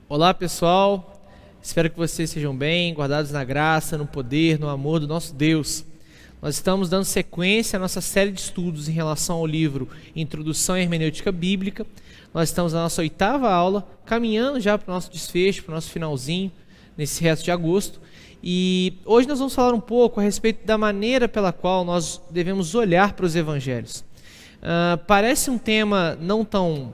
Olá pessoal, espero que vocês sejam bem, guardados na graça, no poder, no amor do nosso Deus. Nós estamos dando sequência à nossa série de estudos em relação ao livro Introdução à Hermenêutica Bíblica. Nós estamos na nossa 8ª aula, caminhando já para o nosso desfecho, para o nosso finalzinho, nesse resto de agosto. E hoje nós vamos falar um pouco a respeito da maneira pela qual nós devemos olhar para os evangelhos. Parece um tema não tão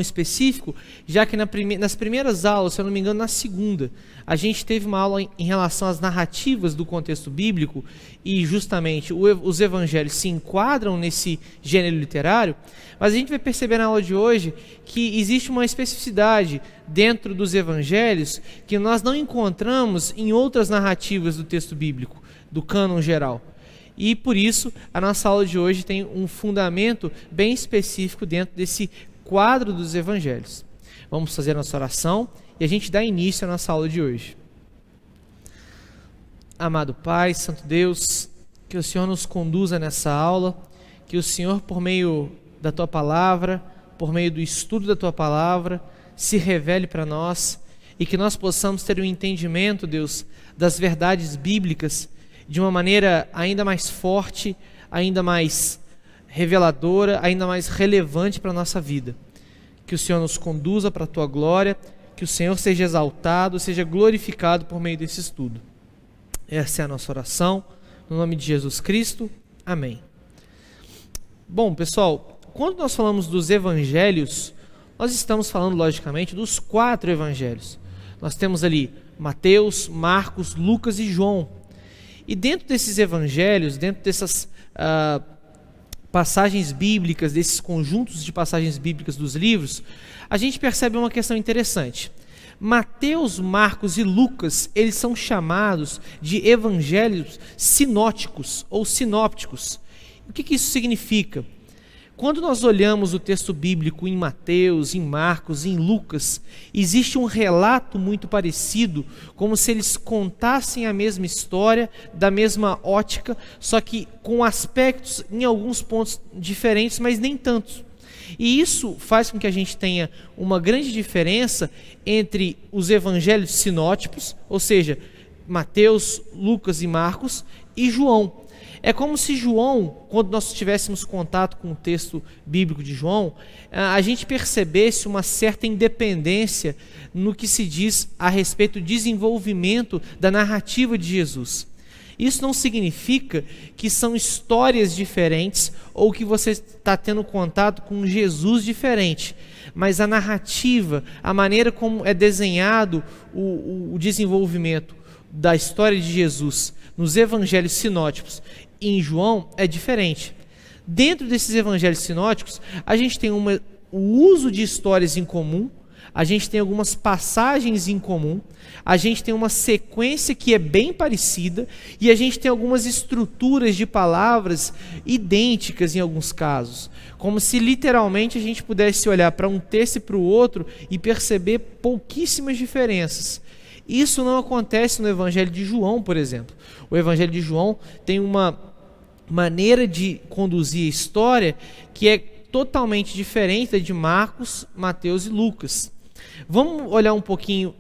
específico, já que nas primeiras aulas, se eu não me engano, na segunda, a gente teve uma aula em relação às narrativas do contexto bíblico e justamente os evangelhos se enquadram nesse gênero literário, mas a gente vai perceber na aula de hoje que existe uma especificidade dentro dos evangelhos que nós não encontramos em outras narrativas do texto bíblico, do cânon geral. E por isso a nossa aula de hoje tem um fundamento bem específico dentro desse quadro dos evangelhos. Vamos fazer a nossa oração e a gente dá início à nossa aula de hoje. Amado Pai, Santo Deus, que o Senhor nos conduza nessa aula, que o Senhor, por meio da Tua Palavra, por meio do estudo da Tua Palavra, se revele para nós e que nós possamos ter um entendimento, Deus, das verdades bíblicas de uma maneira ainda mais forte, ainda mais reveladora, ainda mais relevante para a nossa vida. Que o Senhor nos conduza para a Tua glória, que o Senhor seja exaltado, seja glorificado por meio desse estudo. Essa é a nossa oração, no nome de Jesus Cristo. Amém. Bom, pessoal, quando nós falamos dos evangelhos, nós estamos falando, logicamente, dos 4 evangelhos. Nós temos ali Mateus, Marcos, Lucas e João. E dentro desses evangelhos, dentro dessas passagens bíblicas, desses conjuntos de passagens bíblicas dos livros, a gente percebe uma questão interessante. Mateus, Marcos e Lucas, eles são chamados de evangelhos sinóticos ou sinópticos. O que isso significa? Quando nós olhamos o texto bíblico em Mateus, em Marcos, em Lucas, existe um relato muito parecido, como se eles contassem a mesma história, da mesma ótica, só que com aspectos em alguns pontos diferentes, mas nem tantos. E isso faz com que a gente tenha uma grande diferença entre os evangelhos sinóticos, ou seja, Mateus, Lucas e Marcos, e João. É como se João, quando nós tivéssemos contato com o texto bíblico de João, a gente percebesse uma certa independência no que se diz a respeito do desenvolvimento da narrativa de Jesus. Isso não significa que são histórias diferentes ou que você está tendo contato com Jesus diferente, mas a narrativa, a maneira como é desenhado o desenvolvimento da história de Jesus nos evangelhos sinóticos e em João é diferente. Dentro desses evangelhos sinóticos, a gente tem o uso de histórias em comum, a gente tem algumas passagens em comum, a gente tem uma sequência que é bem parecida e a gente tem algumas estruturas de palavras idênticas em alguns casos, como se literalmente a gente pudesse olhar para um texto e para o outro e perceber pouquíssimas diferenças. Isso não acontece no Evangelho de João, por exemplo. O Evangelho de João tem uma maneira de conduzir a história que é totalmente diferente da de Marcos, Mateus e Lucas. Vamos olhar um pouquinho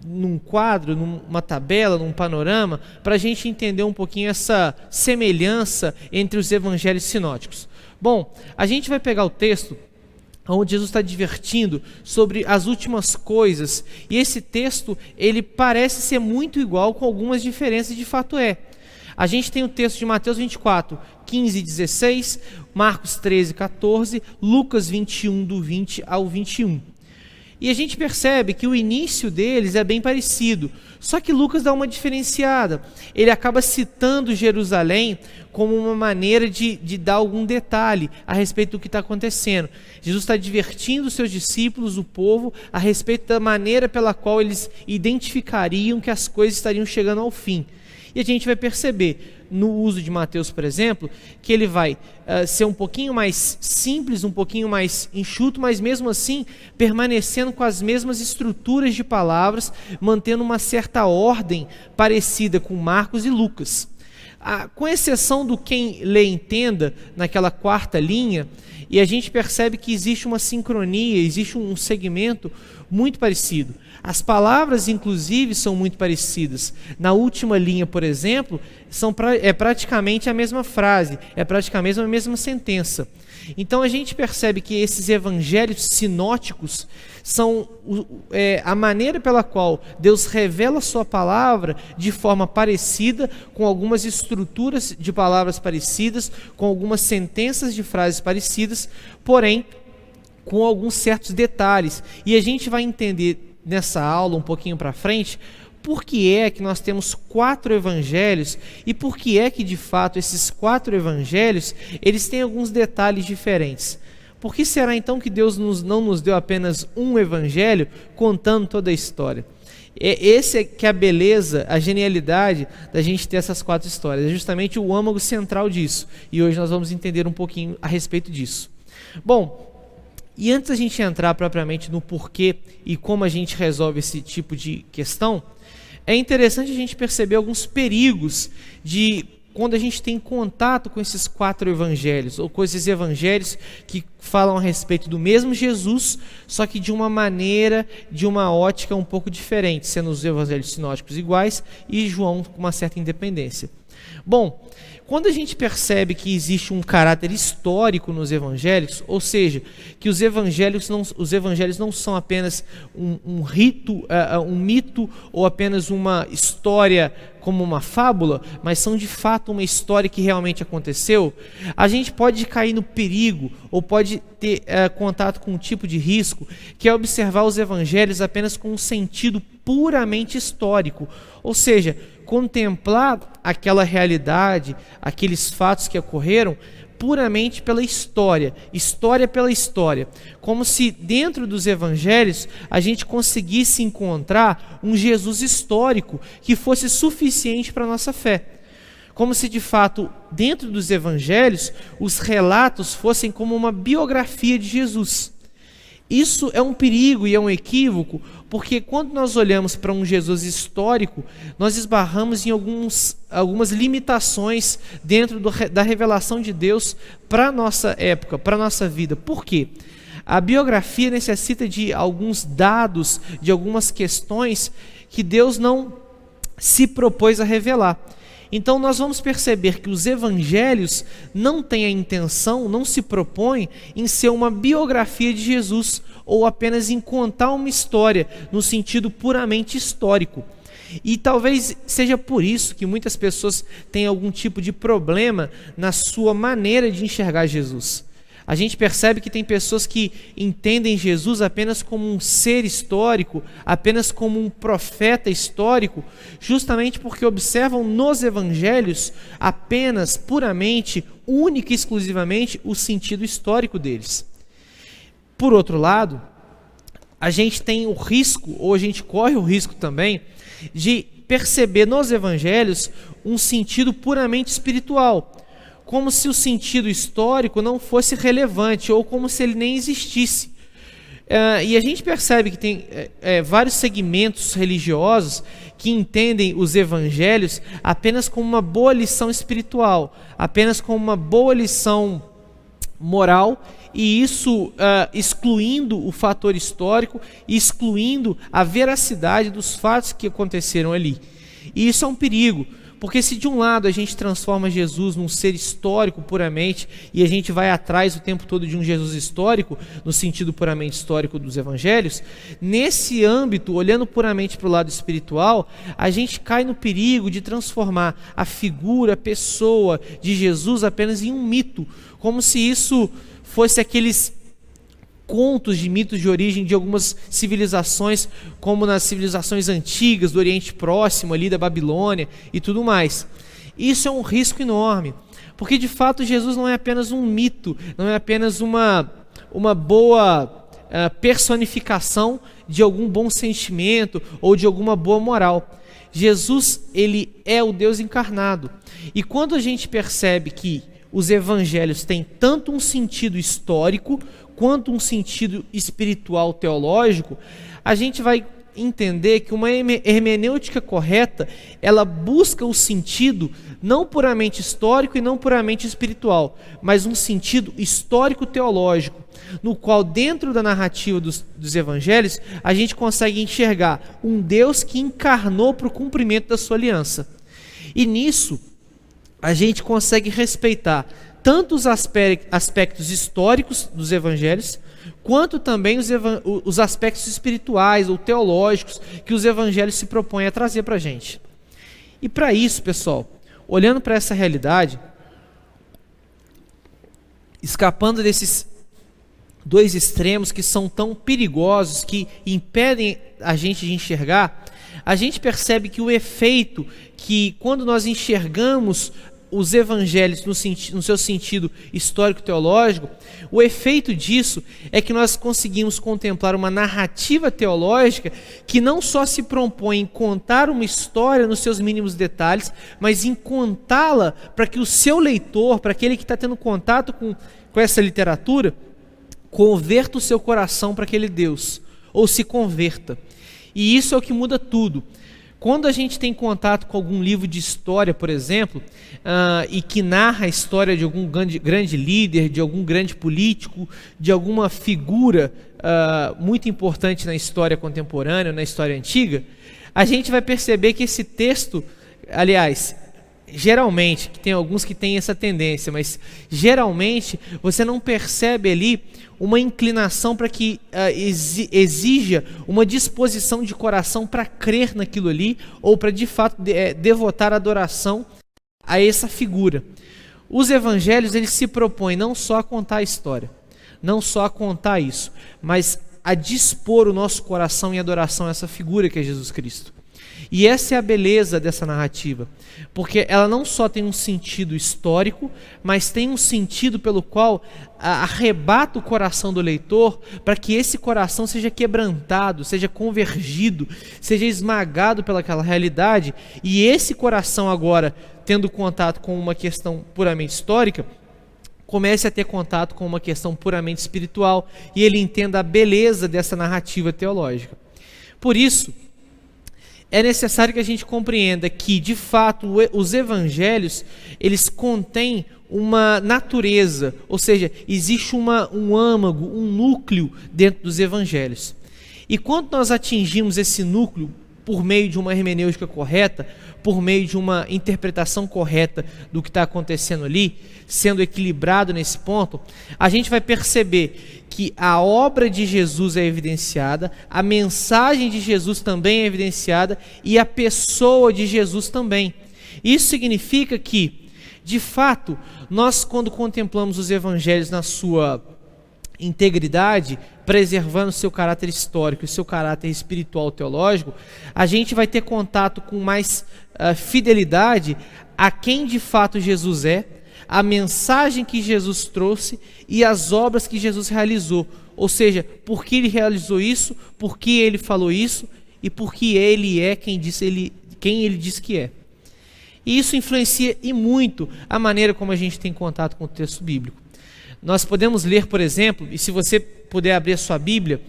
num quadro, numa tabela, num panorama, para a gente entender um pouquinho essa semelhança entre os evangelhos sinóticos. Bom, a gente vai pegar o texto onde Jesus está advertindo sobre as últimas coisas, e esse texto ele parece ser muito igual, com algumas diferenças, de fato é. A gente tem o texto de Mateus 24, 15 e 16, Marcos 13, 14, Lucas 21, do 20 ao 21. E a gente percebe que o início deles é bem parecido, só que Lucas dá uma diferenciada. Ele acaba citando Jerusalém como uma maneira de dar algum detalhe a respeito do que está acontecendo. Jesus está advertindo os seus discípulos, o povo, a respeito da maneira pela qual eles identificariam que as coisas estariam chegando ao fim. E a gente vai perceber, no uso de Mateus, por exemplo, que ele vai ser um pouquinho mais simples, um pouquinho mais enxuto, mas mesmo assim permanecendo com as mesmas estruturas de palavras, mantendo uma certa ordem parecida com Marcos e Lucas. com exceção do quem lê e entenda, naquela quarta linha, e a gente percebe que existe uma sincronia, existe um segmento muito parecido. As palavras, inclusive, são muito parecidas. Na última linha, por exemplo, é praticamente a mesma frase, é praticamente a mesma sentença. Então a gente percebe que esses evangelhos sinóticos são a maneira pela qual Deus revela a sua palavra de forma parecida, com algumas estruturas de palavras parecidas, com algumas sentenças de frases parecidas, porém com alguns certos detalhes. E a gente vai entender nessa aula um pouquinho para frente por que é que nós temos 4 evangelhos e por que é que de fato esses 4 evangelhos eles têm alguns detalhes diferentes. Por que será então que Deus não nos deu apenas um evangelho contando toda a história? Esse é que é a beleza, a genialidade da gente ter essas 4 histórias. É justamente o âmago central disso. E hoje nós vamos entender um pouquinho a respeito disso. Bom, e antes da gente entrar propriamente no porquê e como a gente resolve esse tipo de questão, é interessante a gente perceber alguns perigos de quando a gente tem contato com esses 4 evangelhos, ou com esses evangelhos que falam a respeito do mesmo Jesus, só que de uma maneira, de uma ótica um pouco diferente, sendo os evangelhos sinóticos iguais e João com uma certa independência. Bom, quando a gente percebe que existe um caráter histórico nos evangelhos, ou seja, que os evangelhos não são apenas um rito, um mito ou apenas uma história como uma fábula, mas são de fato uma história que realmente aconteceu, a gente pode cair no perigo ou pode ter contato com um tipo de risco que é observar os evangelhos apenas com um sentido puramente histórico, ou seja, contemplar aquela realidade, aqueles fatos que ocorreram puramente pela história, história pela história, como se dentro dos evangelhos a gente conseguisse encontrar um Jesus histórico que fosse suficiente para a nossa fé. Como se de fato dentro dos evangelhos os relatos fossem como uma biografia de Jesus. Isso é um perigo e é um equívoco, porque quando nós olhamos para um Jesus histórico, nós esbarramos em algumas limitações dentro da revelação de Deus para a nossa época, para a nossa vida. Por quê? A biografia necessita de alguns dados, de algumas questões que Deus não se propôs a revelar. Então nós vamos perceber que os evangelhos não têm a intenção, não se propõem em ser uma biografia de Jesus ou apenas em contar uma história no sentido puramente histórico. E talvez seja por isso que muitas pessoas têm algum tipo de problema na sua maneira de enxergar Jesus. A gente percebe que tem pessoas que entendem Jesus apenas como um ser histórico, apenas como um profeta histórico, justamente porque observam nos evangelhos apenas, puramente, única e exclusivamente o sentido histórico deles. Por outro lado, a gente tem o risco, ou a gente corre o risco também, de perceber nos evangelhos um sentido puramente espiritual, como se o sentido histórico não fosse relevante, ou como se ele nem existisse. E a gente percebe que tem vários segmentos religiosos que entendem os evangelhos apenas como uma boa lição espiritual, apenas como uma boa lição moral, e isso excluindo o fator histórico, excluindo a veracidade dos fatos que aconteceram ali. E isso é um perigo, porque se de um lado a gente transforma Jesus num ser histórico puramente, e a gente vai atrás o tempo todo de um Jesus histórico, no sentido puramente histórico dos evangelhos, nesse âmbito, olhando puramente para o lado espiritual, a gente cai no perigo de transformar a figura, a pessoa de Jesus apenas em um mito, como se isso fosse aqueles contos de mitos de origem de algumas civilizações, como nas civilizações antigas do Oriente Próximo, ali da Babilônia e tudo mais. Isso é um risco enorme, porque de fato Jesus não é apenas um mito, não é apenas uma boa personificação de algum bom sentimento ou de alguma boa moral. Jesus, ele é o Deus encarnado. E quando a gente percebe que os evangelhos têm tanto um sentido histórico quanto um sentido espiritual teológico, a gente vai entender que uma hermenêutica correta, ela busca o sentido não puramente histórico e não puramente espiritual, mas um sentido histórico-teológico, no qual dentro da narrativa dos evangelhos, a gente consegue enxergar um Deus que encarnou para o cumprimento da sua aliança. E nisso, a gente consegue respeitar tanto os aspectos históricos dos evangelhos, quanto também os aspectos espirituais ou teológicos que os evangelhos se propõem a trazer para a gente. E para isso, pessoal, olhando para essa realidade, escapando desses dois extremos que são tão perigosos, que impedem a gente de enxergar, a gente percebe que o efeito que, quando nós enxergamos os evangelhos no seu sentido histórico-teológico, o efeito disso é que nós conseguimos contemplar uma narrativa teológica que não só se propõe em contar uma história nos seus mínimos detalhes, mas em contá-la para que o seu leitor, para aquele que está tendo contato com essa literatura, converta o seu coração para aquele Deus, ou se converta. E isso é o que muda tudo. Quando a gente tem contato com algum livro de história, por exemplo, e que narra a história de algum grande líder, de algum grande político, de alguma figura muito importante na história contemporânea, na história antiga, a gente vai perceber que esse texto, aliás, geralmente, que tem alguns que têm essa tendência, mas geralmente você não percebe ali uma inclinação para que exija uma disposição de coração para crer naquilo ali, ou para de fato devotar adoração a essa figura. Os evangelhos, eles se propõem não só a contar a história, não só a contar isso, mas a dispor o nosso coração em adoração a essa figura que é Jesus Cristo. E essa é a beleza dessa narrativa, porque ela não só tem um sentido histórico, mas tem um sentido pelo qual arrebata o coração do leitor, para que esse coração seja quebrantado, seja convergido, seja esmagado pelaquela realidade, e esse coração agora, tendo contato com uma questão puramente histórica, comece a ter contato com uma questão puramente espiritual, e ele entenda a beleza dessa narrativa teológica. Por isso, é necessário que a gente compreenda que, de fato, os evangelhos, eles contêm uma natureza, ou seja, existe um âmago, um núcleo dentro dos evangelhos. E quando nós atingimos esse núcleo por meio de uma hermenêutica correta, por meio de uma interpretação correta do que está acontecendo ali, sendo equilibrado nesse ponto, a gente vai perceber que a obra de Jesus é evidenciada, a mensagem de Jesus também é evidenciada e a pessoa de Jesus também. Isso significa que, de fato, nós, quando contemplamos os evangelhos na sua integridade, preservando seu caráter histórico e seu caráter espiritual teológico, a gente vai ter contato com mais fidelidade a quem de fato Jesus é, a mensagem que Jesus trouxe e as obras que Jesus realizou. Ou seja, por que ele realizou isso, por que ele falou isso e por que ele é quem ele diz que é. E isso influencia e muito a maneira como a gente tem contato com o texto bíblico. Nós podemos ler, por exemplo, e se você puder abrir a sua Bíblia,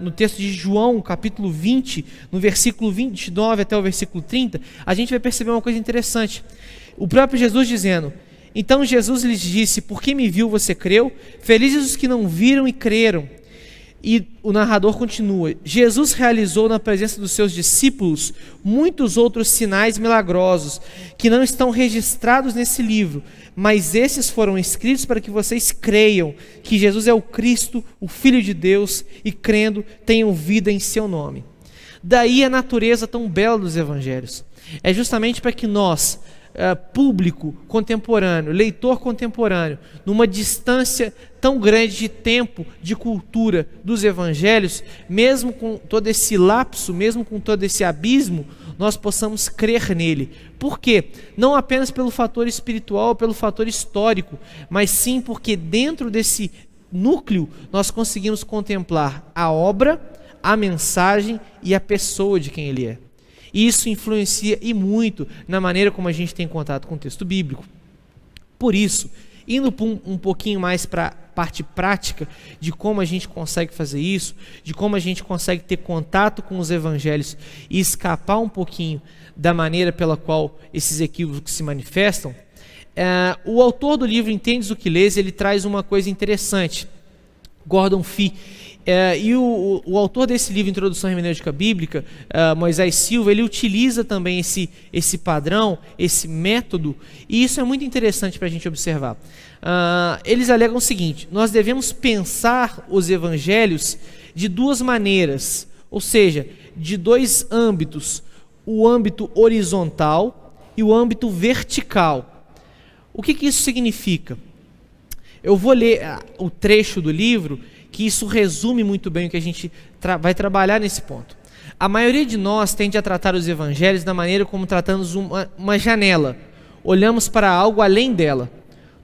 no texto de João, capítulo 20, no versículo 29 até o versículo 30, a gente vai perceber uma coisa interessante. O próprio Jesus dizendo: então Jesus lhes disse, por que me viu você creu? Felizes os que não viram e creram. E o narrador continua: Jesus realizou na presença dos seus discípulos muitos outros sinais milagrosos que não estão registrados nesse livro, mas esses foram escritos para que vocês creiam que Jesus é o Cristo, o Filho de Deus, e crendo tenham vida em seu nome. Daí a natureza tão bela dos evangelhos. É justamente para que nós, público contemporâneo, leitor contemporâneo, numa distância tão grande de tempo, de cultura dos evangelhos, mesmo com todo esse lapso, mesmo com todo esse abismo, nós possamos crer nele. Por quê? Não apenas pelo fator espiritual, pelo fator histórico, mas sim porque dentro desse núcleo nós conseguimos contemplar a obra, a mensagem e a pessoa de quem ele é. Isso influencia e muito na maneira como a gente tem contato com o texto bíblico. Por isso, Indo um pouquinho mais para a parte prática de como a gente consegue fazer isso, de como a gente consegue ter contato com os evangelhos e escapar um pouquinho da maneira pela qual esses equívocos se manifestam, o autor do livro Entendes o que Lês, ele traz uma coisa interessante. Gordon Fee, e o autor desse livro, Introdução à Hermenêutica Bíblica, Moisés Silva, ele utiliza também esse padrão, esse método, e isso é muito interessante para a gente observar. Eles alegam o seguinte: nós devemos pensar os evangelhos de duas maneiras, ou seja, de dois âmbitos, o âmbito horizontal e o âmbito vertical. O que isso significa? Eu vou ler o trecho do livro, que isso resume muito bem o que a gente vai trabalhar nesse ponto. A maioria de nós tende a tratar os evangelhos da maneira como tratamos uma janela. Olhamos para algo além dela.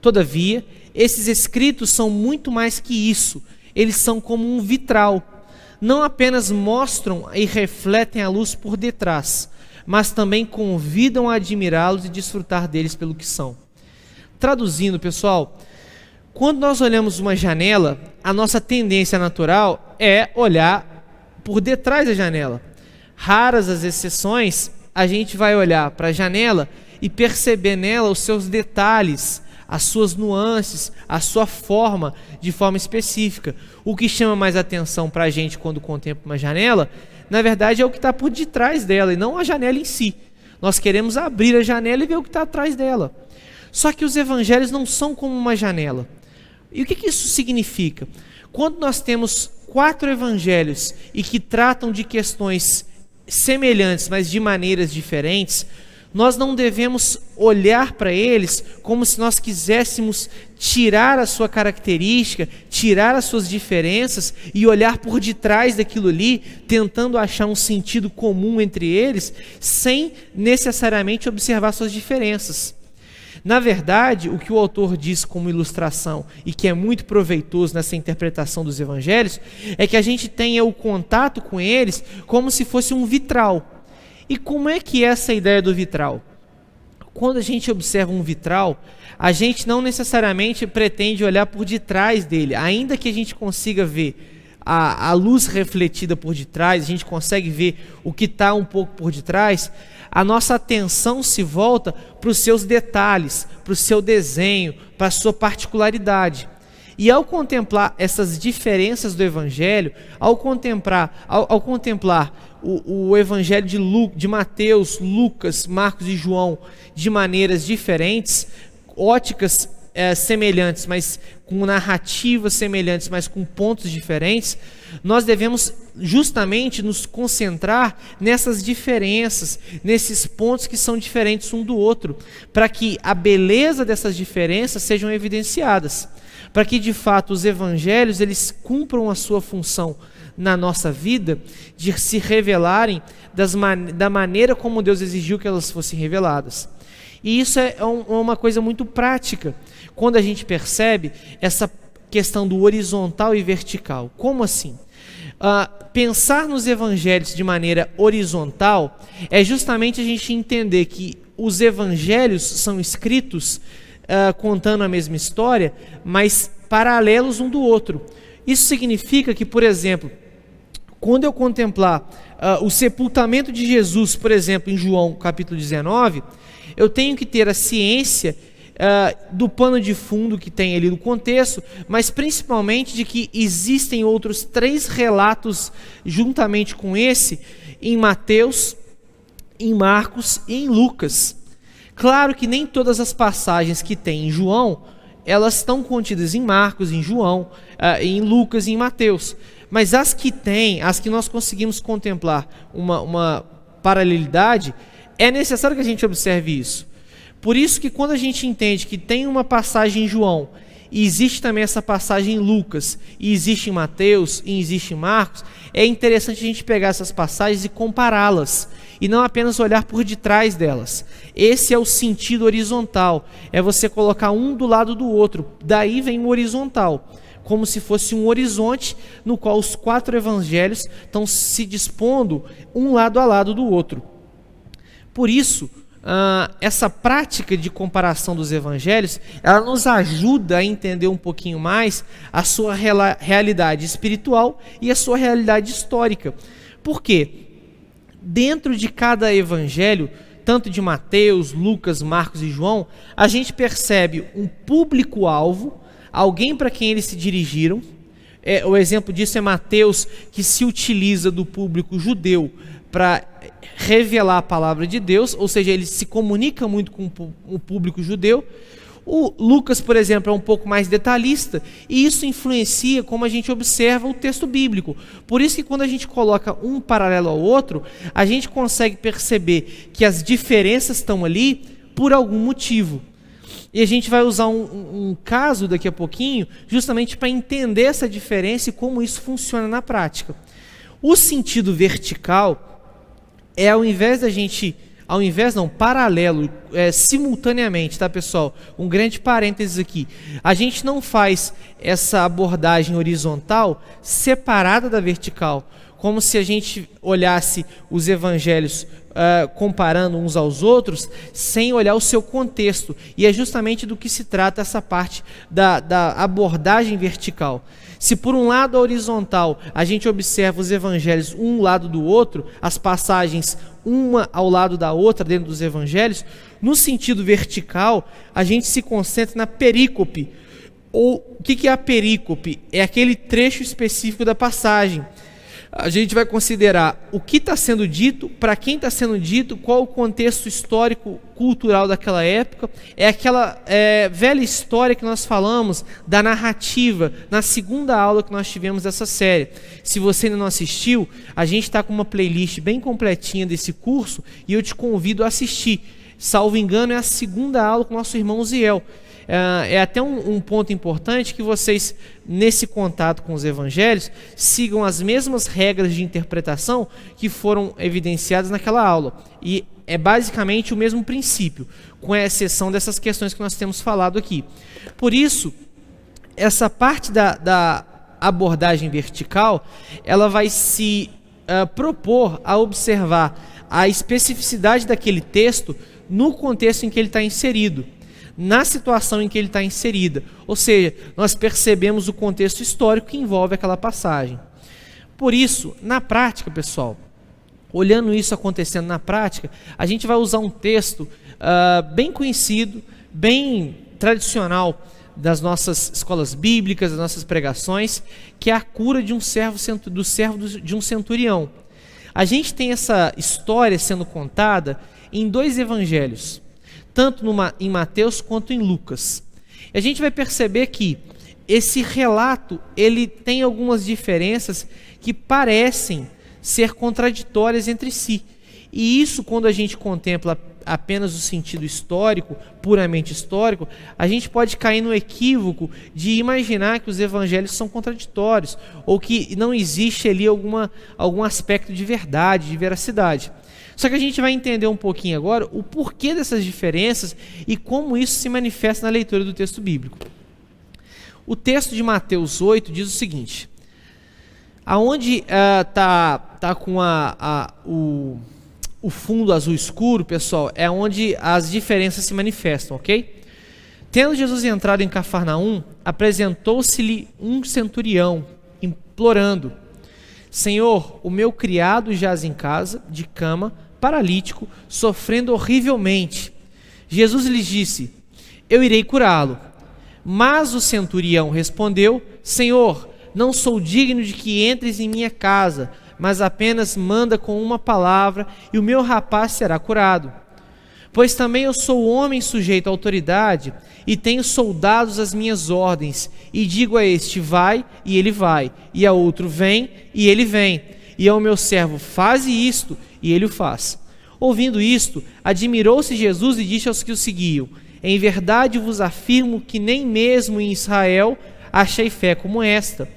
Todavia, esses escritos são muito mais que isso. Eles são como um vitral. Não apenas mostram e refletem a luz por detrás, mas também convidam a admirá-los e desfrutar deles pelo que são. Traduzindo, pessoal, quando nós olhamos uma janela, a nossa tendência natural é olhar por detrás da janela. Raras as exceções, a gente vai olhar para a janela e perceber nela os seus detalhes, as suas nuances, a sua forma, de forma específica. O que chama mais atenção para a gente quando contempla uma janela, na verdade é o que está por detrás dela e não a janela em si. Nós queremos abrir a janela e ver o que está atrás dela. Só que os evangelhos não são como uma janela. E o que isso significa? Quando nós temos 4 evangelhos e que tratam de questões semelhantes, mas de maneiras diferentes, nós não devemos olhar para eles como se nós quiséssemos tirar a sua característica, tirar as suas diferenças e olhar por detrás daquilo ali, tentando achar um sentido comum entre eles, sem necessariamente observar suas diferenças. Na verdade, o que o autor diz como ilustração e que é muito proveitoso nessa interpretação dos evangelhos é que a gente tenha o contato com eles como se fosse um vitral. E como é que é essa ideia do vitral? Quando a gente observa um vitral, a gente não necessariamente pretende olhar por detrás dele, ainda que a gente consiga ver a luz refletida por detrás, a gente consegue ver o que está um pouco por detrás, a nossa atenção se volta para os seus detalhes, para o seu desenho, para a sua particularidade. E ao contemplar essas diferenças do Evangelho, ao contemplar o Evangelho de Mateus, Lucas, Marcos e João de maneiras diferentes, óticas semelhantes, mas com narrativas semelhantes, mas com pontos diferentes, nós devemos justamente nos concentrar nessas diferenças, nesses pontos que são diferentes um do outro, para que a beleza dessas diferenças sejam evidenciadas, para que de fato os evangelhos eles cumpram a sua função na nossa vida de se revelarem da maneira como Deus exigiu que elas fossem reveladas. E isso é uma coisa muito prática, quando a gente percebe essa questão do horizontal e vertical. Como assim? Pensar nos evangelhos de maneira horizontal é justamente a gente entender que os evangelhos são escritos contando a mesma história, mas paralelos um do outro. Isso significa que, por exemplo, quando eu contemplar o sepultamento de Jesus, por exemplo, em João capítulo 19, eu tenho que ter a ciência do pano de fundo que tem ali no contexto, mas principalmente de que existem outros 3 relatos juntamente com esse, em Mateus, em Marcos e em Lucas. Claro que nem todas as passagens que tem em João, elas estão contidas em Marcos, em João, em Lucas e em Mateus, mas as que tem, as que nós conseguimos contemplar uma paralelidade, é necessário que a gente observe isso. Por isso que quando a gente entende que tem uma passagem em João, e existe também essa passagem em Lucas, e existe em Mateus, e existe em Marcos, é interessante a gente pegar essas passagens e compará-las, e não apenas olhar por detrás delas. Esse é o sentido horizontal, é você colocar um do lado do outro, daí vem o horizontal, como se fosse um horizonte no qual os 4 evangelhos estão se dispondo um lado a lado do outro. Por isso, essa prática de comparação dos evangelhos, ela nos ajuda a entender um pouquinho mais a sua realidade espiritual e a sua realidade histórica. Por quê? Dentro de cada evangelho, tanto de Mateus, Lucas, Marcos e João, a gente percebe um público-alvo, alguém para quem eles se dirigiram. O exemplo disso é Mateus, que se utiliza do público judeu para revelar a palavra de Deus, ou seja, ele se comunica muito com o público judeu. O Lucas, por exemplo, é um pouco mais detalhista, e isso influencia como a gente observa o texto bíblico. Por isso que quando a gente coloca um paralelo ao outro, a gente consegue perceber que as diferenças estão ali por algum motivo. E a gente vai usar um caso daqui a pouquinho, justamente para entender essa diferença e como isso funciona na prática. O sentido vertical é paralelo, simultaneamente, tá, pessoal? Um grande parênteses aqui. A gente não faz essa abordagem horizontal separada da vertical, como se a gente olhasse os evangelhos comparando uns aos outros, sem olhar o seu contexto. E é justamente do que se trata essa parte da abordagem vertical. Se por um lado a horizontal a gente observa os evangelhos um lado do outro, as passagens uma ao lado da outra dentro dos evangelhos, no sentido vertical a gente se concentra na perícope. O que é a perícope? É aquele trecho específico da passagem. A gente vai considerar o que está sendo dito, para quem está sendo dito, qual o contexto histórico, cultural daquela época. É aquela velha história que nós falamos da narrativa, na segunda aula que nós tivemos dessa série. Se você ainda não assistiu, a gente está com uma playlist bem completinha desse curso e eu te convido a assistir. Salvo engano, é a segunda aula com o nosso irmão Ziel. É até um ponto importante que vocês, nesse contato com os evangelhos, sigam as mesmas regras de interpretação que foram evidenciadas naquela aula. E é basicamente o mesmo princípio, com exceção dessas questões que nós temos falado aqui. Por isso, essa parte da abordagem vertical, ela vai se propor a observar a especificidade daquele texto no contexto em que ele está inserido, na situação em que ele está inserida. Ou seja, nós percebemos o contexto histórico que envolve aquela passagem. Por isso, na prática, pessoal, olhando isso acontecendo na prática, a gente vai usar um texto bem conhecido, bem tradicional das nossas escolas bíblicas, das nossas pregações, que é a cura de um servo de um centurião. A gente tem essa história sendo contada em dois evangelhos, tanto em Mateus quanto em Lucas. E a gente vai perceber que esse relato ele tem algumas diferenças que parecem ser contraditórias entre si. E isso, quando a gente contempla apenas o sentido histórico, puramente histórico, a gente pode cair no equívoco de imaginar que os evangelhos são contraditórios, ou que não existe ali algum aspecto de verdade, de veracidade. Só que a gente vai entender um pouquinho agora o porquê dessas diferenças e como isso se manifesta na leitura do texto bíblico. O texto de Mateus 8 diz o seguinte: aonde tá com o fundo azul escuro, pessoal, é onde as diferenças se manifestam, ok? Tendo Jesus entrado em Cafarnaum, apresentou-se-lhe um centurião, implorando: Senhor, o meu criado jaz em casa, de cama, paralítico, sofrendo horrivelmente. Jesus lhes disse: eu irei curá-lo. Mas o centurião respondeu: Senhor, não sou digno de que entres em minha casa, mas apenas manda com uma palavra e o meu rapaz será curado. Pois também eu sou homem sujeito à autoridade e tenho soldados às minhas ordens, e digo a este: vai, e ele vai, e a outro: vem, e ele vem, e ao meu servo: faze isto, e ele o faz. Ouvindo isto, admirou-se Jesus e disse aos que o seguiam: em verdade vos afirmo que nem mesmo em Israel achei fé como esta.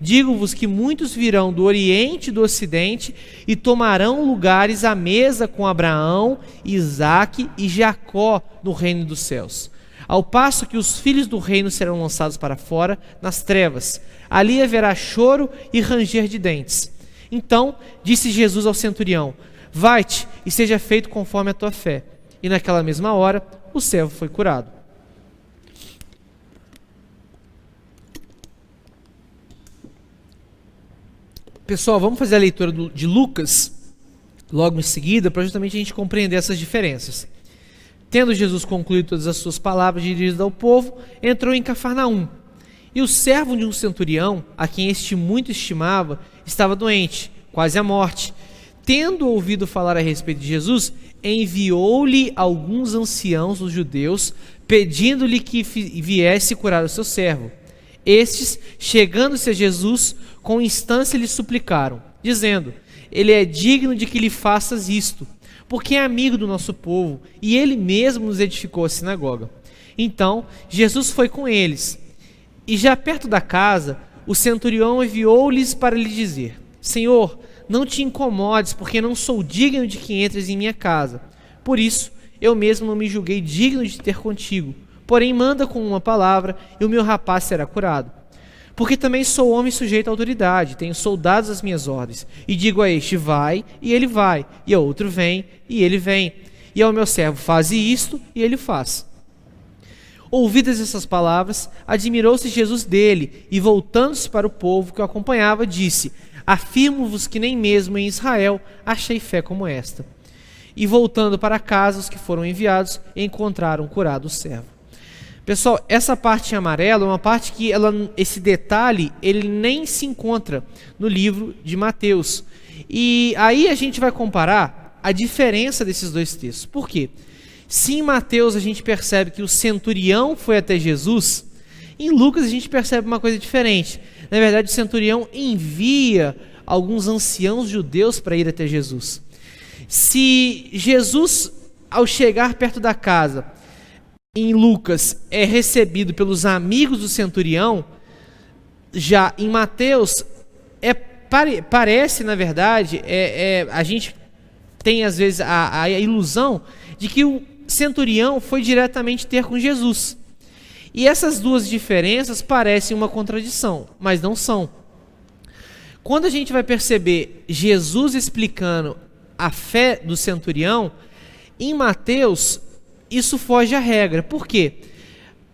Digo-vos que muitos virão do Oriente e do Ocidente e tomarão lugares à mesa com Abraão, Isaque e Jacó no reino dos céus. Ao passo que os filhos do reino serão lançados para fora, nas trevas. Ali haverá choro e ranger de dentes. Então disse Jesus ao centurião: vai-te e seja feito conforme a tua fé. e naquela mesma hora o servo foi curado. Pessoal, vamos fazer a leitura de Lucas logo em seguida, para justamente a gente compreender essas diferenças. Tendo Jesus concluído todas as suas palavras dirigidas ao povo, entrou em Cafarnaum. E o servo de um centurião, a quem este muito estimava, estava doente, quase à morte. Tendo ouvido falar a respeito de Jesus, enviou-lhe alguns anciãos dos judeus, pedindo-lhe que viesse curar o seu servo. Estes, chegando-se a Jesus, com instância lhe suplicaram, dizendo: ele é digno de que lhe faças isto, porque é amigo do nosso povo, e ele mesmo nos edificou a sinagoga. Então, Jesus foi com eles, e já perto da casa, o centurião enviou-lhes para lhe dizer: Senhor, não te incomodes, porque não sou digno de que entres em minha casa. Por isso, eu mesmo não me julguei digno de ter contigo. Porém, manda com uma palavra, e o meu rapaz será curado. Porque também sou homem sujeito à autoridade, tenho soldados às minhas ordens. E digo a este, vai, e ele vai. E ao outro, vem, e ele vem. E ao meu servo, faze isto, e ele faz. Ouvidas essas palavras, admirou-se Jesus dele, e voltando-se para o povo que o acompanhava, disse: afirmo-vos que nem mesmo em Israel achei fé como esta. E voltando para casa, os que foram enviados encontraram curado o servo. Pessoal, essa parte em amarelo é uma parte que esse detalhe ele nem se encontra no livro de Mateus. E aí a gente vai comparar a diferença desses dois textos. Por quê? Se em Mateus a gente percebe que o centurião foi até Jesus, em Lucas a gente percebe uma coisa diferente. Na verdade, o centurião envia alguns anciãos judeus para ir até Jesus. Se Jesus, ao chegar perto da casa, em Lucas, é recebido pelos amigos do centurião, já em Mateus, parece, na verdade, a gente tem às vezes a ilusão de que o centurião foi diretamente ter com Jesus. E essas duas diferenças parecem uma contradição, mas não são. Quando a gente vai perceber Jesus explicando a fé do centurião, em Mateus, isso foge à regra. Por quê?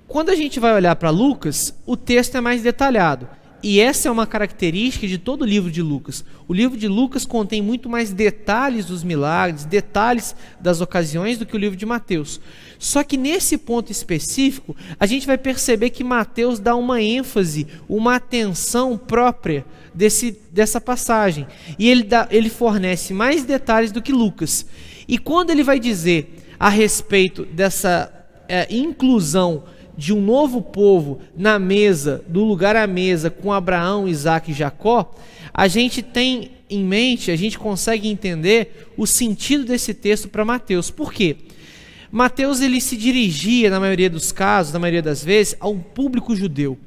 Quando a gente vai olhar para Lucas, o texto é mais detalhado. E essa é uma característica de todo o livro de Lucas. O livro de Lucas contém muito mais detalhes dos milagres, detalhes das ocasiões do que o livro de Mateus. Só que nesse ponto específico, a gente vai perceber que Mateus dá uma ênfase, uma atenção própria dessa passagem. E ele fornece mais detalhes do que Lucas. E quando ele vai dizer a respeito dessa inclusão de um novo povo na mesa, do lugar à mesa com Abraão, Isaac e Jacó, a gente tem em mente, a gente consegue entender o sentido desse texto para Mateus. Por quê? Mateus ele se dirigia, na maioria dos casos, na maioria das vezes, ao público judeu.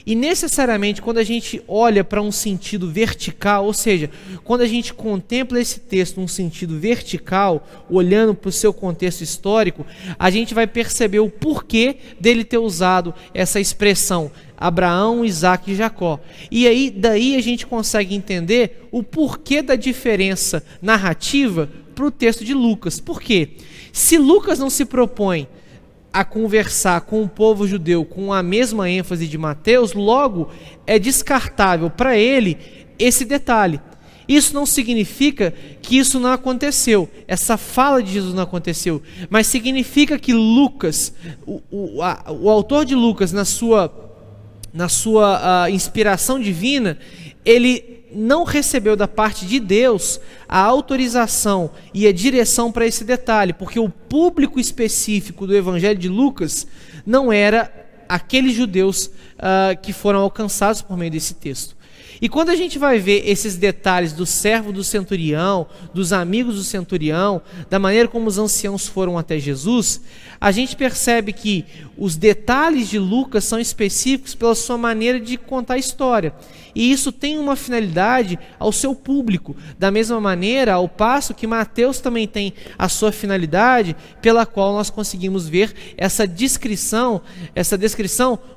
E necessariamente quando a gente olha para um sentido vertical, ou seja, quando a gente contempla esse texto num sentido vertical, olhando para o seu contexto histórico, a gente vai perceber o porquê dele ter usado essa expressão Abraão, Isaac e Jacó. E aí, daí a gente consegue entender o porquê da diferença narrativa para o texto de Lucas. Por quê? Se Lucas não se propõe a conversar com o povo judeu com a mesma ênfase de Mateus, logo é descartável para ele esse detalhe. Isso não significa que isso não aconteceu, essa fala de Jesus não aconteceu, mas significa que Lucas, o autor de Lucas, na sua inspiração divina, ele não recebeu da parte de Deus a autorização e a direção para esse detalhe, porque o público específico do Evangelho de Lucas não era aqueles judeus que foram alcançados por meio desse texto. E quando a gente vai ver esses detalhes do servo do centurião, dos amigos do centurião, da maneira como os anciãos foram até Jesus, a gente percebe que os detalhes de Lucas são específicos pela sua maneira de contar a história. E isso tem uma finalidade ao seu público, da mesma maneira, ao passo que Mateus também tem a sua finalidade, pela qual nós conseguimos ver essa descrição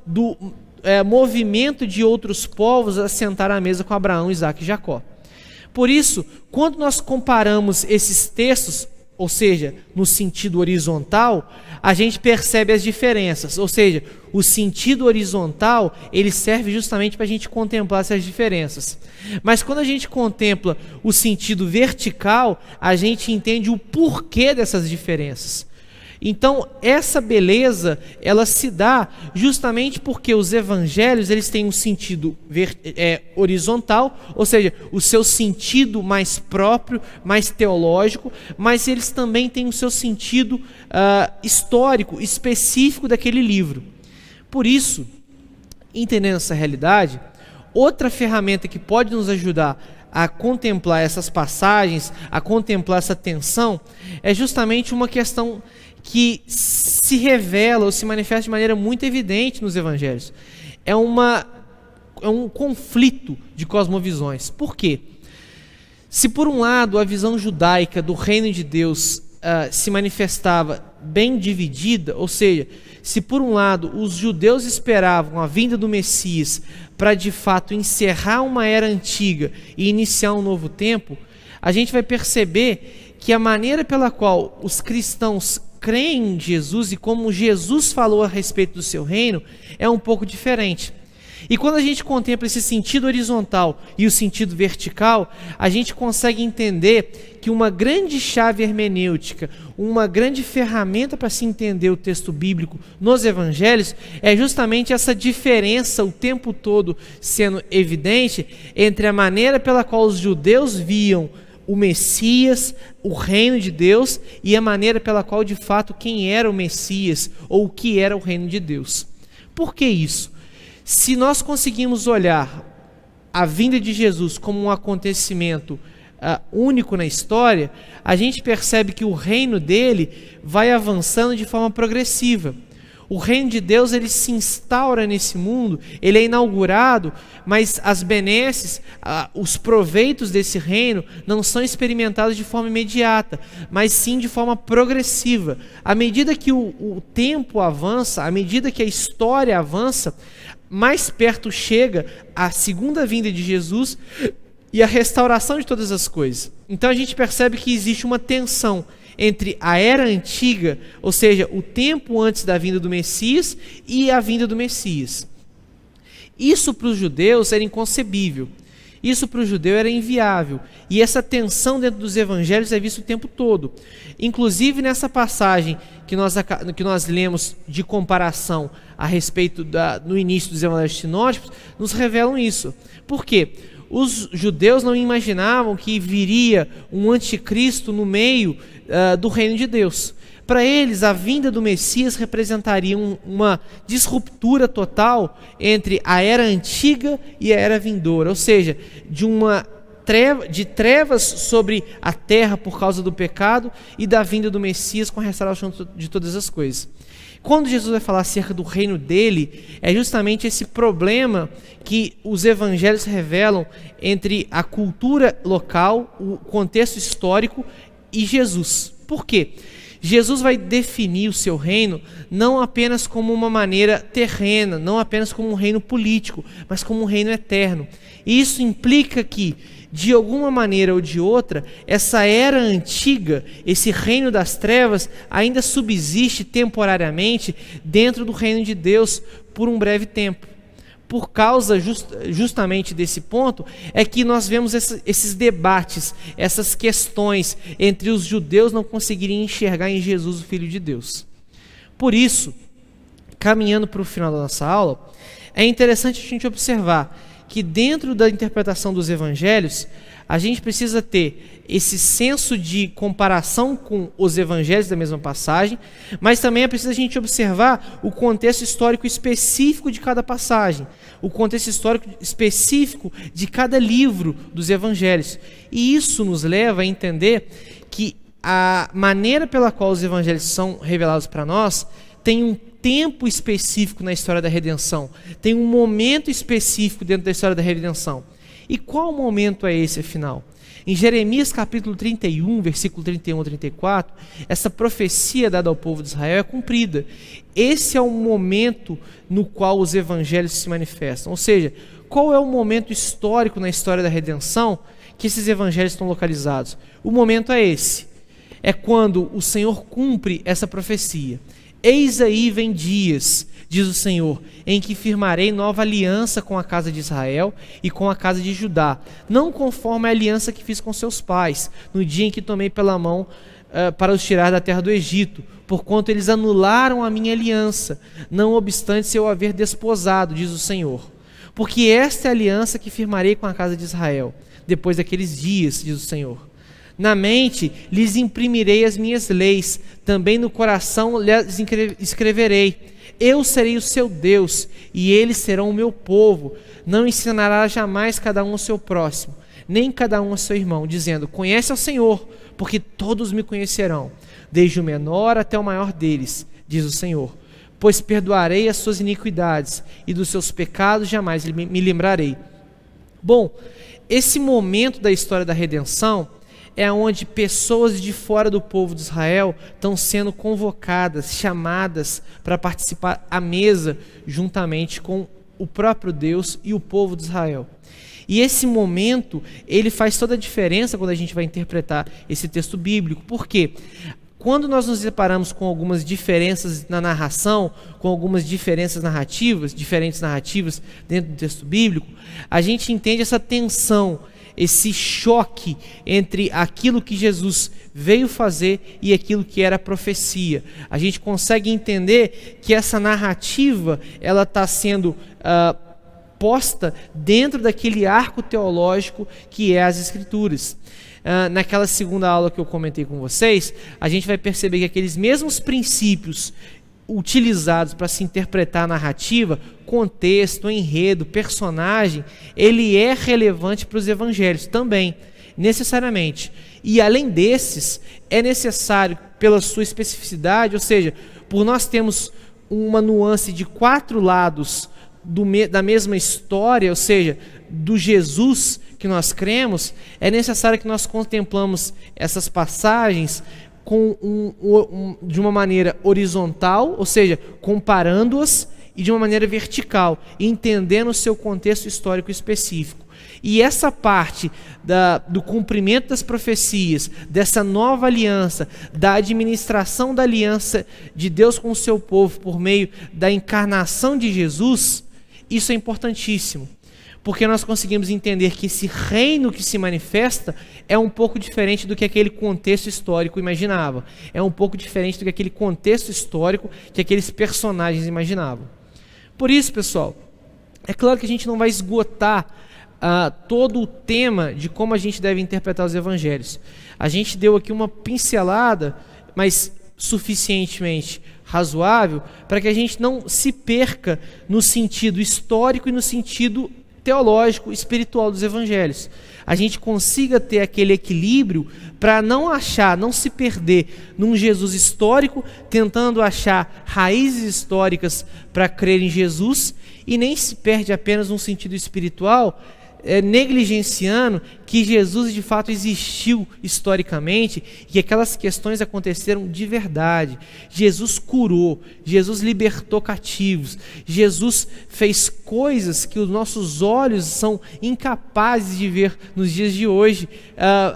do movimento de outros povos a sentar à mesa com Abraão, Isaac e Jacó. Por isso, quando nós comparamos esses textos, ou seja, no sentido horizontal, a gente percebe as diferenças, ou seja, o sentido horizontal, ele serve justamente para a gente contemplar essas diferenças. Mas quando a gente contempla o sentido vertical, a gente entende o porquê dessas diferenças. Então, essa beleza, ela se dá justamente porque os evangelhos, eles têm um sentido horizontal, ou seja, o seu sentido mais próprio, mais teológico, mas eles também têm o seu sentido histórico, específico daquele livro. Por isso, entendendo essa realidade, outra ferramenta que pode nos ajudar a contemplar essas passagens, a contemplar essa tensão, é justamente uma questão que se revela ou se manifesta de maneira muito evidente nos evangelhos. É um conflito de cosmovisões. Por quê? Se por um lado a visão judaica do reino de Deus se manifestava bem dividida, ou seja, se por um lado os judeus esperavam a vinda do Messias para de fato encerrar uma era antiga e iniciar um novo tempo, a gente vai perceber que a maneira pela qual os cristãos creem em Jesus e como Jesus falou a respeito do seu reino é um pouco diferente. E quando a gente contempla esse sentido horizontal e o sentido vertical, a gente consegue entender que uma grande chave hermenêutica, uma grande ferramenta para se entender o texto bíblico nos evangelhos é justamente essa diferença o tempo todo sendo evidente entre a maneira pela qual os judeus viam o Messias, o reino de Deus, e a maneira pela qual de fato quem era o Messias ou o que era o reino de Deus. Por que isso? Se nós conseguimos olhar a vinda de Jesus como um acontecimento único na história, a gente percebe que o reino dele vai avançando de forma progressiva. O reino de Deus, ele se instaura nesse mundo, ele é inaugurado, mas as benesses, os proveitos desse reino não são experimentados de forma imediata, mas sim de forma progressiva. À medida que o tempo avança, à medida que a história avança, mais perto chega a segunda vinda de Jesus e a restauração de todas as coisas. Então a gente percebe que existe uma tensão entre a era antiga, ou seja, o tempo antes da vinda do Messias, e a vinda do Messias. Isso para os judeus era inconcebível. Isso para o judeu era inviável. E essa tensão dentro dos evangelhos é vista o tempo todo. Inclusive nessa passagem que nós lemos de comparação a respeito no início dos evangelhos sinóticos, nos revelam isso. Por quê? Os judeus não imaginavam que viria um anticristo no meio do reino de Deus. Para eles, a vinda do Messias representaria uma disruptura total entre a era antiga e a era vindoura, ou seja, de trevas sobre a terra por causa do pecado e da vinda do Messias com a restauração de todas as coisas. Quando Jesus vai falar acerca do reino dele, é justamente esse problema que os evangelhos revelam entre a cultura local, o contexto histórico e Jesus. Por quê? Jesus vai definir o seu reino não apenas como uma maneira terrena, não apenas como um reino político, mas como um reino eterno. E isso implica que, de alguma maneira ou de outra, essa era antiga, esse reino das trevas, ainda subsiste temporariamente dentro do reino de Deus por um breve tempo. Por causa justamente desse ponto, é que nós vemos esses debates, essas questões entre os judeus não conseguirem enxergar em Jesus o Filho de Deus. Por isso, caminhando para o final da nossa aula, é interessante a gente observar que dentro da interpretação dos evangelhos, a gente precisa ter esse senso de comparação com os evangelhos da mesma passagem, mas também é preciso a gente observar o contexto histórico específico de cada passagem, o contexto histórico específico de cada livro dos evangelhos. E isso nos leva a entender que a maneira pela qual os evangelhos são revelados para nós tem um tempo específico na história da redenção, tem um momento específico dentro da história da redenção. E qual momento é esse, afinal? Em Jeremias capítulo 31, versículo 31 a 34, essa profecia dada ao povo de Israel é cumprida. Esse é o momento no qual os evangelhos se manifestam. Ou seja, qual é o momento histórico na história da redenção que esses evangelhos estão localizados? O momento é esse. é quando o Senhor cumpre essa profecia. Eis aí vem dias, diz o Senhor, em que firmarei nova aliança com a casa de Israel e com a casa de Judá, não conforme a aliança que fiz com seus pais, no dia em que tomei pela mão para os tirar da terra do Egito, porquanto eles anularam a minha aliança, não obstante se eu haver desposado, diz o Senhor. Porque esta é a aliança que firmarei com a casa de Israel, depois daqueles dias, diz o Senhor. Na mente lhes imprimirei as minhas leis, também no coração lhes escreverei. Eu serei o seu Deus, e eles serão o meu povo. Não ensinará jamais cada um ao seu próximo, nem cada um ao seu irmão, dizendo: conhece ao Senhor, porque todos me conhecerão, desde o menor até o maior deles, diz o Senhor. Pois perdoarei as suas iniquidades, e dos seus pecados jamais me lembrarei. Bom, esse momento da história da redenção é onde pessoas de fora do povo de Israel estão sendo convocadas, chamadas para participar à mesa juntamente com o próprio Deus e o povo de Israel. E esse momento, ele faz toda a diferença quando a gente vai interpretar esse texto bíblico. Por quê? Quando nós nos deparamos com algumas diferenças na narração, com algumas diferentes narrativas dentro do texto bíblico, a gente entende essa tensão, esse choque entre aquilo que Jesus veio fazer e aquilo que era profecia. A gente consegue entender que essa narrativa ela está sendo posta dentro daquele arco teológico que é as Escrituras. Naquela segunda aula que eu comentei com vocês, a gente vai perceber que aqueles mesmos princípios utilizados para se interpretar a narrativa, contexto, enredo, personagem, ele é relevante para os evangelhos também, necessariamente. E além desses, é necessário, pela sua especificidade, ou seja, por nós termos uma nuance de 4 lados da mesma história, ou seja, do Jesus que nós cremos, é necessário que nós contemplamos essas passagens de uma maneira horizontal, ou seja, comparando-as, e de uma maneira vertical, entendendo o seu contexto histórico específico. E essa parte do cumprimento das profecias, dessa nova aliança, da administração da aliança de Deus com o seu povo por meio da encarnação de Jesus, isso é importantíssimo. Porque nós conseguimos entender que esse reino que se manifesta é um pouco diferente do que aquele contexto histórico imaginava. É um pouco diferente do que aquele contexto histórico que aqueles personagens imaginavam. Por isso, pessoal, é claro que a gente não vai esgotar todo o tema de como a gente deve interpretar os evangelhos. A gente deu aqui uma pincelada, mas suficientemente razoável, para que a gente não se perca no sentido histórico e no sentido teológico, espiritual dos evangelhos. A gente consiga ter aquele equilíbrio para não se perder num Jesus histórico, tentando achar raízes históricas para crer em Jesus, e nem se perde apenas num sentido espiritual, negligenciando que Jesus de fato existiu historicamente e que aquelas questões aconteceram de verdade. Jesus curou, Jesus libertou cativos, Jesus fez coisas que os nossos olhos são incapazes de ver nos dias de hoje,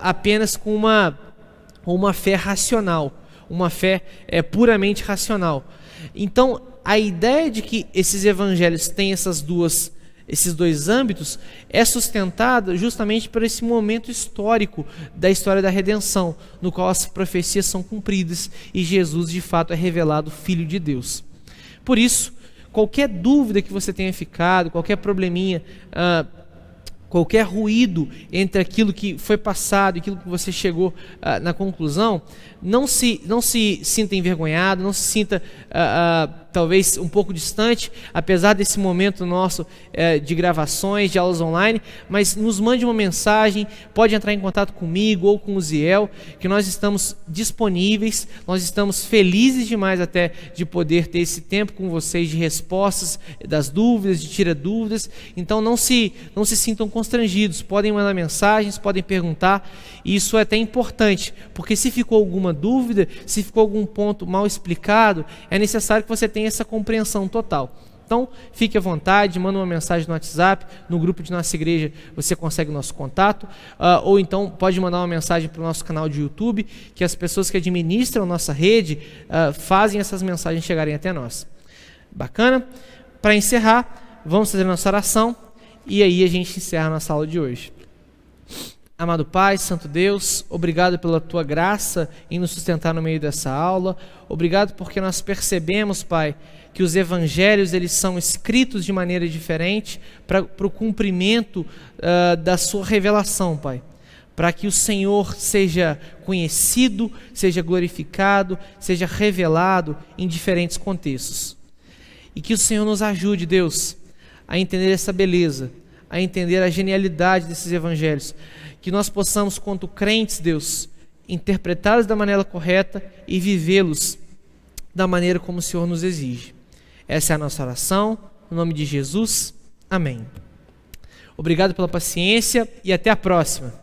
apenas com uma fé racional, uma fé puramente racional. Então, a ideia de que esses evangelhos têm esses dois âmbitos é sustentada justamente por esse momento histórico da história da redenção, no qual as profecias são cumpridas e Jesus de fato é revelado Filho de Deus. Por isso, qualquer dúvida que você tenha ficado, qualquer probleminha, qualquer ruído entre aquilo que foi passado e aquilo que você chegou na conclusão, não se sinta envergonhado, não se sinta talvez um pouco distante, apesar desse momento nosso de gravações, de aulas online, mas nos mande uma mensagem, pode entrar em contato comigo ou com o Ziel, que nós estamos disponíveis, nós estamos felizes demais até de poder ter esse tempo com vocês de respostas das dúvidas, de tirar dúvidas. Então não se sintam constrangidos, podem mandar mensagens, podem perguntar, e isso é até importante, porque se ficou alguma dúvida, se ficou algum ponto mal explicado, é necessário que você tenha essa compreensão total. Então, fique à vontade, manda uma mensagem no WhatsApp, no grupo de nossa igreja você consegue o nosso contato, ou então pode mandar uma mensagem para o nosso canal de YouTube, que as pessoas que administram nossa rede fazem essas mensagens chegarem até nós. Bacana? Para encerrar, vamos fazer nossa oração e aí a gente encerra a nossa aula de hoje. Amado Pai, Santo Deus, obrigado pela Tua graça em nos sustentar no meio dessa aula. Obrigado porque nós percebemos, Pai, que os evangelhos eles são escritos de maneira diferente para o cumprimento da Sua revelação, Pai. Para que o Senhor seja conhecido, seja glorificado, seja revelado em diferentes contextos. E que o Senhor nos ajude, Deus, a entender essa beleza, a entender a genialidade desses evangelhos. Que nós possamos, quanto crentes, Deus, interpretá-los da maneira correta e vivê-los da maneira como o Senhor nos exige. Essa é a nossa oração, no nome de Jesus, amém. Obrigado pela paciência e até a próxima.